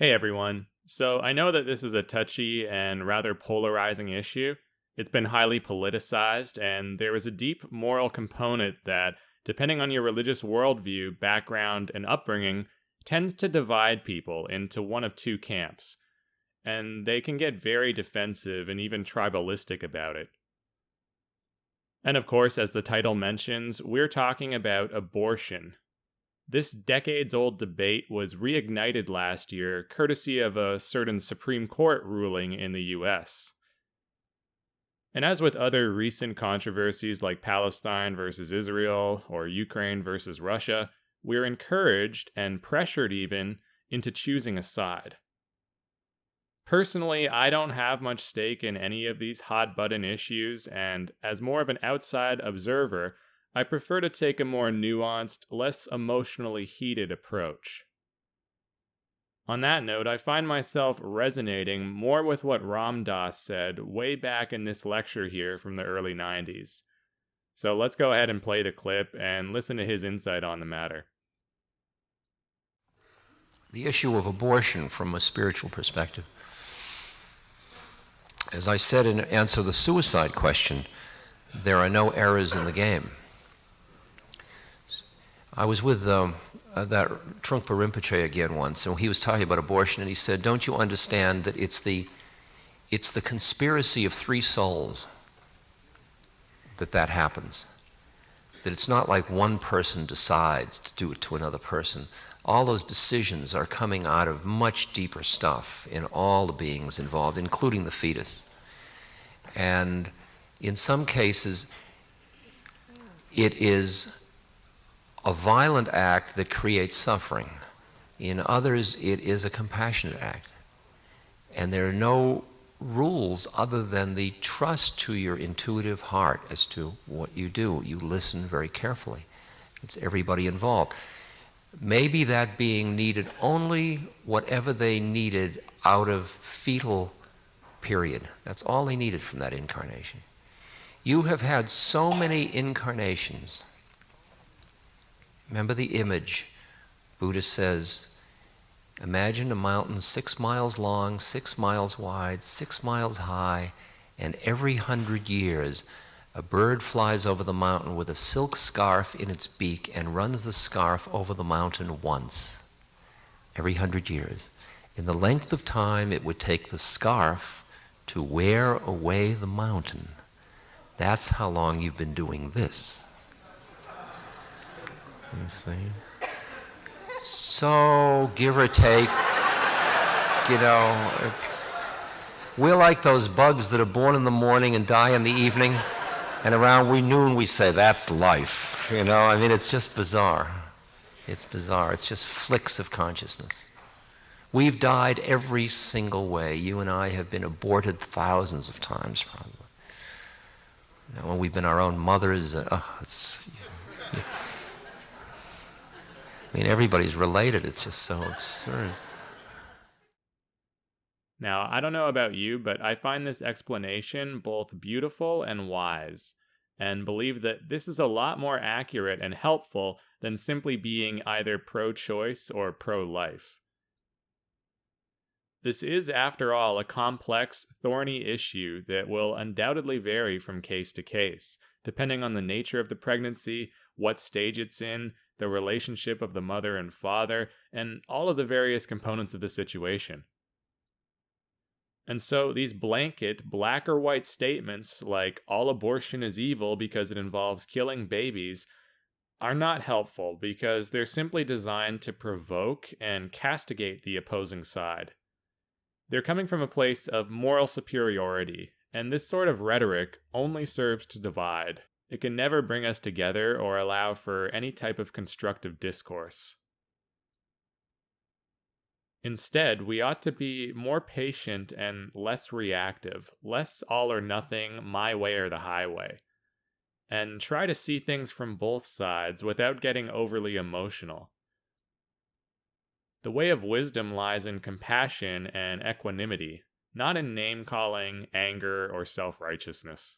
Hey everyone. So I know that this is a touchy and rather polarizing issue. It's been highly politicized, and there is a deep moral component that, depending on your religious worldview, background, and upbringing, tends to divide people into one of two camps. And they can get very defensive and even tribalistic about it. And of course, as the title mentions, we're talking about abortion. This decades old debate was reignited last year, courtesy of a certain Supreme Court ruling in the US. And as with other recent controversies like Palestine versus Israel or Ukraine versus Russia, we're encouraged and pressured even into choosing a side. Personally, I don't have much stake in any of these hot button issues, and as more of an outside observer, I prefer to take a more nuanced, less emotionally heated approach. On that note, I find myself resonating more with what Ram Dass said way back in this lecture here from the early 90s. So let's go ahead and play the clip and listen to his insight on the matter. The issue of abortion from a spiritual perspective. As I said in answer to the suicide question, there are no errors in the game. I was with that Trungpa Rinpoche again once, and he was talking about abortion, and he said, don't you understand that it's the conspiracy of three souls that happens? That it's not like one person decides to do it to another person. All those decisions are coming out of much deeper stuff in all the beings involved, including the fetus. And in some cases, it is a violent act that creates suffering. In others, it is a compassionate act. And there are no rules other than the trust to your intuitive heart as to what you do. You listen very carefully. It's everybody involved. Maybe that being needed only whatever they needed out of fetal period. That's all they needed from that incarnation. You have had so many incarnations. Remember the image. Buddha says, imagine a mountain 6 miles long, 6 miles wide, 6 miles high, and every 100 years a bird flies over the mountain with a silk scarf in its beak and runs the scarf over the mountain once, every 100 years. In the length of time it would take the scarf to wear away the mountain. That's how long you've been doing this. You see? So, give or take, we're like those bugs that are born in the morning and die in the evening, and around noon we say, that's life. It's just bizarre. It's bizarre. It's just flicks of consciousness. We've died every single way. You and I have been aborted thousands of times, probably. When we've been our own mothers, everybody's related. It's just so absurd. Now, I don't know about you, but I find this explanation both beautiful and wise, and believe that this is a lot more accurate and helpful than simply being either pro-choice or pro-life. This is, after all, a complex, thorny issue that will undoubtedly vary from case to case, depending on the nature of the pregnancy, what stage it's in, the relationship of the mother and father, and all of the various components of the situation. And so these blanket, black or white statements like all abortion is evil because it involves killing babies are not helpful because they're simply designed to provoke and castigate the opposing side. They're coming from a place of moral superiority, and this sort of rhetoric only serves to divide. It can never bring us together or allow for any type of constructive discourse. Instead, we ought to be more patient and less reactive, less all or nothing, my way or the highway, and try to see things from both sides without getting overly emotional. The way of wisdom lies in compassion and equanimity, not in name-calling, anger, or self-righteousness.